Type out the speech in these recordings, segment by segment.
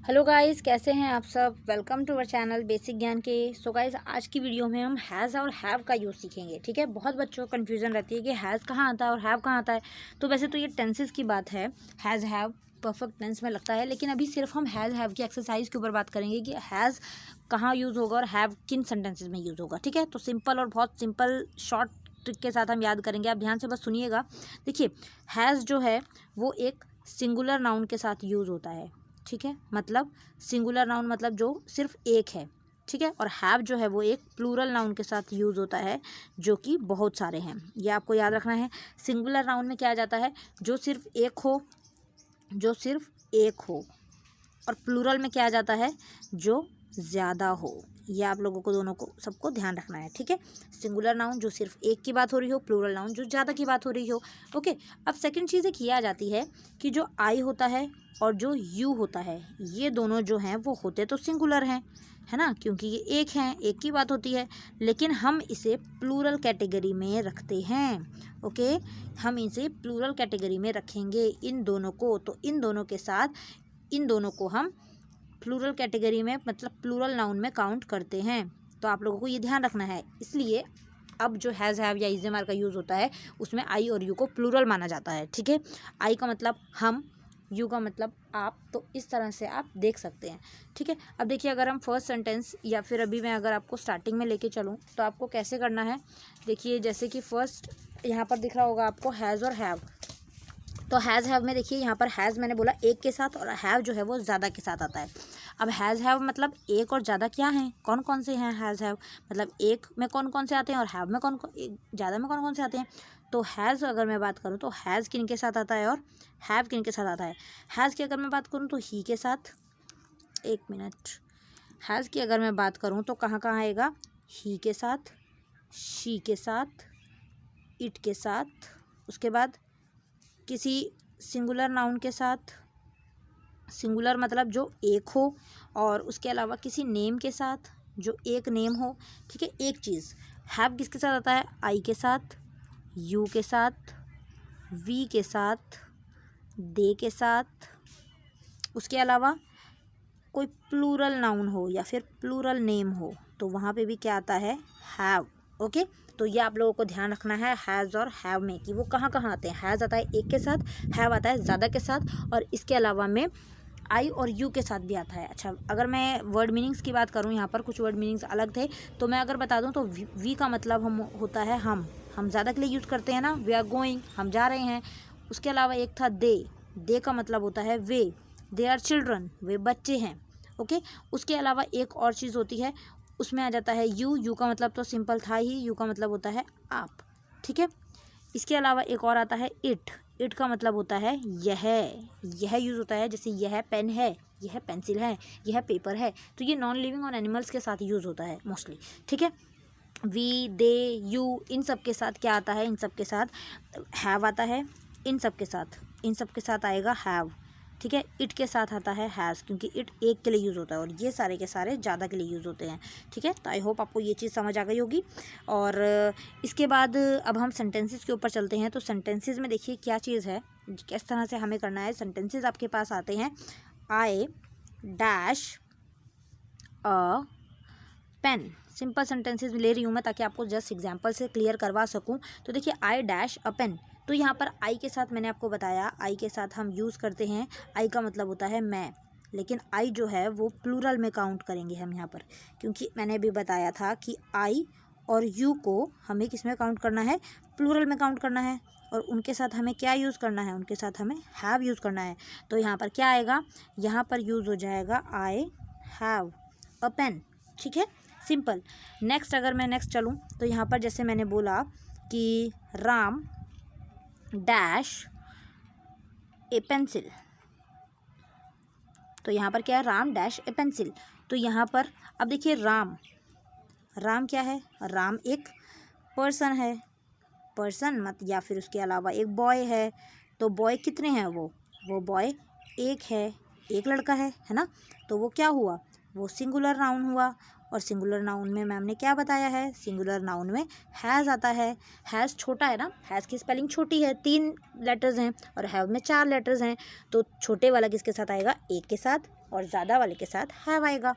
Hello guys, कैसे हैं आप सब। Welcome to our channel basic Gyan के। सो गाइस, आज की वीडियो में हम हैज़ और हैव का यूज़ सीखेंगे। ठीक है, बहुत बच्चों को कन्फ्यूजन रहती है कि हैज़ कहाँ आता है और हैव कहाँ आता है। तो वैसे तो ये टेंसेस की बात है, हैज़ हैव परफेक्ट टेंस में लगता है, लेकिन अभी सिर्फ हम हैज़ हैव की एक्सरसाइज के ऊपर बात करेंगे कि हैज़ कहाँ यूज़ होगा और हैव किन सेंटेंसेज में यूज़ होगा। ठीक है, तो सिंपल और बहुत सिंपल शॉर्ट ट्रिक के साथ हम याद करेंगे। आप ध्यान से बस सुनिएगा। देखिए, हैज़ जो है वो एक सिंगुलर नाउन के साथ यूज़ होता है। ठीक है, मतलब सिंगुलर नाउन मतलब जो सिर्फ एक है। ठीक है, और हैव जो है वो एक प्लूरल नाउन के साथ यूज़ होता है जो कि बहुत सारे हैं। ये आपको याद रखना है। सिंगुलर नाउन में क्या आ जाता है, जो सिर्फ एक हो, जो सिर्फ एक हो। और प्लूरल में क्या आ जाता है, जो ज़्यादा हो। ये आप लोगों को दोनों को सबको ध्यान रखना है। ठीक है, सिंगुलर नाउन जो सिर्फ एक की बात हो रही हो, प्लूरल नाउन जो ज़्यादा की बात हो रही हो। ओके, अब सेकंड चीज़ एक ये आ जाती है कि जो आई होता है और जो यू होता है, ये दोनों जो हैं वो होते तो सिंगुलर हैं, है ना, क्योंकि ये एक हैं, एक की बात होती है। लेकिन हम इसे प्लूरल कैटेगरी में रखते हैं। ओके, हम इसे प्लूरल कैटेगरी में रखेंगे इन दोनों को। तो इन दोनों के साथ इन दोनों को हम प्लूरल कैटेगरी में मतलब प्लूरल नाउन में काउंट करते हैं। तो आप लोगों को ये ध्यान रखना है। इसलिए अब जो हैज़ हैव या इज़ का यूज़ होता है उसमें आई और यू को प्लूरल माना जाता है। ठीक है, आई का मतलब हम, यू का मतलब आप। तो इस तरह से आप देख सकते हैं। ठीक है, अब देखिए, अगर हम फर्स्ट सेंटेंस या फिर अभी मैं अगर आपको स्टार्टिंग में लेके चलूँ तो आपको कैसे करना है। देखिए, जैसे कि फर्स्ट यहाँ पर दिख रहा होगा आपको हैज़ और हैव। तो हैज़ हैव में देखिए, यहाँ पर हैज़ मैंने बोला एक के साथ और हैव जो है वो ज़्यादा के साथ आता है। अब हैज़ हैव मतलब एक और ज़्यादा क्या हैं, कौन कौन से हैं हैज़ हैव, मतलब एक में कौन कौन से आते हैं और हैव में कौन कौन, ज़्यादा में कौन कौन से आते हैं। तो हैज़ अगर मैं बात करूँ तो हैज़ किन के साथ आता है और हैव किन के साथ आता है। हैज़ की अगर मैं बात करूँ तो ही के साथ, एक मिनट, हैज़ की अगर मैं बात करूँ तो कहाँ कहाँ आएगा, ही के साथ, शी के साथ, इट के साथ, उसके बाद किसी सिंगुलर नाउन के साथ, सिंगुलर मतलब जो एक हो, और उसके अलावा किसी नेम के साथ जो एक नेम हो। ठीक है, एक चीज़ हैव किसके साथ आता है, आई के साथ, यू के साथ, वी के साथ, दे के साथ। उसके अलावा कोई प्लूरल नाउन हो या फिर प्लूरल नेम हो तो वहाँ पे भी क्या आता है, हैव। ओके, तो ये आप लोगों को ध्यान रखना है हैज़ और हैव में कि वो कहाँ कहाँ आते हैं। हैज़ आता है एक के साथ, हैव आता है ज़्यादा के साथ, और इसके अलावा में आई और यू के साथ भी आता है। अच्छा, अगर मैं वर्ड मीनिंग्स की बात करूँ, यहाँ पर कुछ वर्ड मीनिंग्स अलग थे तो मैं अगर बता दूँ तो वी का मतलब हम होता है हम ज़्यादा के लिए यूज़ करते हैं ना, वी आर गोइंग, हम जा रहे हैं। उसके अलावा एक था दे का मतलब होता है वे, दे आर चिल्ड्रन, वे बच्चे हैं। ओके, उसके अलावा एक और चीज़ होती है, उसमें आ जाता है यू का मतलब तो सिंपल था ही, यू का मतलब होता है आप। ठीक है, इसके अलावा एक और आता है इट का मतलब होता है यह यूज़ होता है। जैसे यह पेन है, यह पेंसिल है, यह पेपर है। तो ये नॉन लिविंग और एनिमल्स के साथ यूज़ होता है मोस्टली। ठीक है, वी, दे, यू, इन सब के साथ क्या आता है, इन सब के साथ हैव आता है। इन सब के साथ आएगा हैव। ठीक है, इट के साथ आता है हैज़, क्योंकि इट एक के लिए यूज़ होता है और ये सारे के सारे ज़्यादा के लिए यूज़ होते हैं। ठीक है, तो आई होप आपको ये चीज़ समझ आ गई होगी। और इसके बाद अब हम सेंटेंसेस के ऊपर चलते हैं। तो सेंटेंसेस में देखिए क्या चीज़ है, किस तरह से हमें करना है। सेंटेंसेस आपके पास आते हैं, I dash a pen. Simple sentences ले रही हूँ मैं ताकि आपको जस्ट एग्जांपल से क्लियर करवा सकूँ। तो देखिए, आई डैश अ पेन, तो यहाँ पर आई के साथ मैंने आपको बताया, आई के साथ हम यूज़ करते हैं, आई का मतलब होता है मैं। लेकिन आई जो है वो प्लूरल में काउंट करेंगे हम यहाँ पर, क्योंकि मैंने भी बताया था कि आई और यू को हमें किस में काउंट करना है, प्लूरल में काउंट करना है। और उनके साथ हमें क्या यूज़ करना है, उनके साथ हमें हैव यूज़ करना है। तो यहाँ पर क्या आएगा, यहाँ पर यूज़ हो जाएगा आई हैव अ पेन। ठीक है, सिंपल। नेक्स्ट अगर मैं नेक्स्ट चलूँ तो यहाँ पर जैसे मैंने बोला कि राम डैश ए पेंसिल, तो यहाँ पर क्या है, राम डैश ए पेंसिल। तो यहाँ पर अब देखिए, राम क्या है, राम एक पर्सन है, पर्सन मत, या फिर उसके अलावा एक बॉय है। तो बॉय कितने हैं, वो बॉय एक है, एक लड़का है ना। तो वो क्या हुआ, वो सिंगुलर नाउन हुआ। और सिंगुलर नाउन में मैम ने क्या बताया है, सिंगुलर नाउन में हैज़ आता है। हैज़ छोटा है ना, हैज़ की स्पेलिंग छोटी है, 3 लेटर्स हैं और हैव में 4 लेटर्स हैं, तो छोटे वाला किसके साथ आएगा, एक के साथ, और ज़्यादा वाले के साथ हैव आएगा,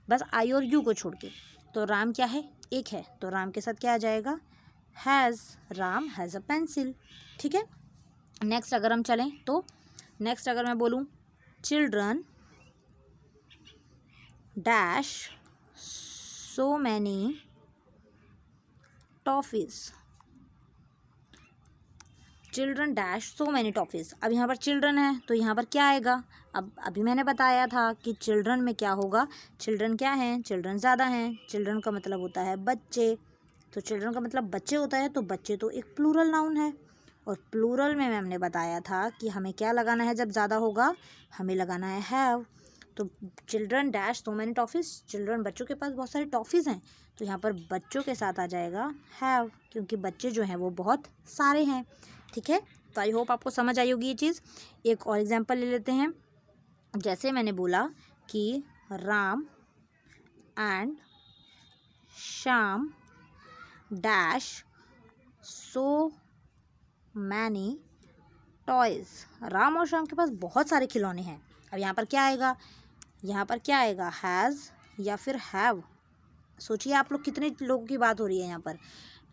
बस आई और यू को छोड़ के। तो राम क्या है, एक है, तो राम के साथ क्या आ जाएगा, has, Ram has a pencil. ठीक है, नेक्स्ट अगर हम चलें तो नेक्स्ट अगर मैं बोलूँ children dash so many toffees, children dash so many toffees. अब यहाँ पर चिल्ड्रन है तो यहाँ पर क्या आएगा, अब अभी मैंने बताया था कि चिल्ड्रन में क्या होगा, चिल्ड्रन क्या हैं, चिल्ड्रन ज़्यादा हैं, चिल्ड्रन का मतलब होता है बच्चे, तो चिल्ड्रन का मतलब बच्चे होता है, तो बच्चे तो एक प्लूरल नाउन है, और प्लूरल में मैम ने बताया था कि हमें क्या लगाना है जब ज़्यादा होगा, हमें लगाना है हैव। तो children dash so many toffees, children बच्चों के पास बहुत सारी टॉफ़ीज़ हैं, तो यहाँ पर बच्चों के साथ आ जाएगा हैव, क्योंकि बच्चे जो हैं वो बहुत सारे हैं। ठीक है, तो आई होप आपको समझ आई होगी ये चीज़। एक और एग्जांपल ले लेते हैं, जैसे मैंने बोला कि Ram and Shyam dash so many toys, Ram और श्याम के पास बहुत सारे खिलौने हैं। अब यहाँ पर क्या आएगा, यहाँ पर क्या आएगा, हैज़ या फिर हैव। सोचिए आप लोग कितने लोगों की बात हो रही है यहाँ पर।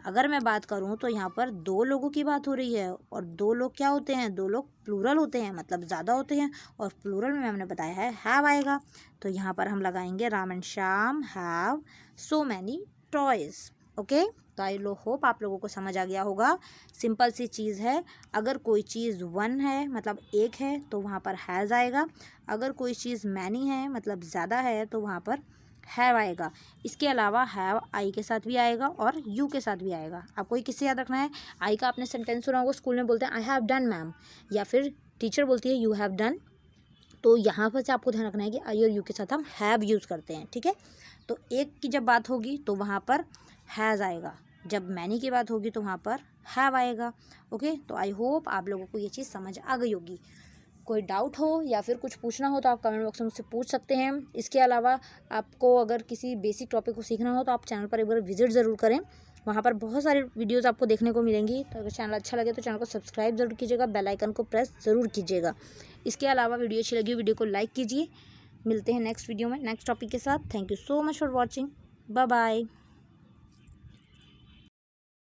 अगर मैं बात करूँ तो यहाँ पर 2 लोगों की बात हो रही है, और 2 लोग क्या होते हैं, 2 लोग प्लूरल होते हैं, मतलब ज़्यादा होते हैं, और प्लूरल में हमने बताया है हैव आएगा, तो यहाँ पर हम लगाएंगे Ram and Shyam have so many toys. Okay, तो आई होप आप लोगों को समझ आ गया होगा। सिंपल सी चीज़ है, अगर कोई चीज़ 1 है मतलब एक है तो वहाँ पर हैज़ आएगा, अगर कोई चीज़ मैनी है मतलब ज़्यादा है तो वहाँ पर हैव आएगा। इसके अलावा हैव आई के साथ भी आएगा और यू के साथ भी आएगा। आपको ये किससे याद रखना है, आई का आपने सेंटेंस सुना होगा, स्कूल में बोलते हैं आई हैव डन मैम, या फिर टीचर बोलती है यू हैव डन, तो यहाँ पर से आपको ध्यान रखना है कि आई और यू के साथ हम हैव यूज़ करते हैं। ठीक है, तो एक की जब बात होगी तो वहाँ पर हैज़ आएगा, जब मैनी की बात होगी तो वहाँ पर हैव आएगा। ओके, तो आई होप आप लोगों को ये चीज़ समझ आ गई होगी। कोई डाउट हो या फिर कुछ पूछना हो तो आप कमेंट बॉक्स में मुझसे पूछ सकते हैं। इसके अलावा आपको अगर किसी बेसिक टॉपिक को सीखना हो तो आप चैनल पर एक बार विजिट ज़रूर करें, वहाँ पर बहुत सारे वीडियोज़ आपको देखने को मिलेंगी। तो अगर चैनल अच्छा लगे तो चैनल को सब्सक्राइब ज़रूर कीजिएगा, बेल आइकन को प्रेस ज़रूर कीजिएगा। इसके अलावा वीडियो अच्छी लगी वीडियो को लाइक कीजिए। मिलते हैं नेक्स्ट वीडियो में नेक्स्ट टॉपिक के साथ। Thank you so much for watching, bye bye.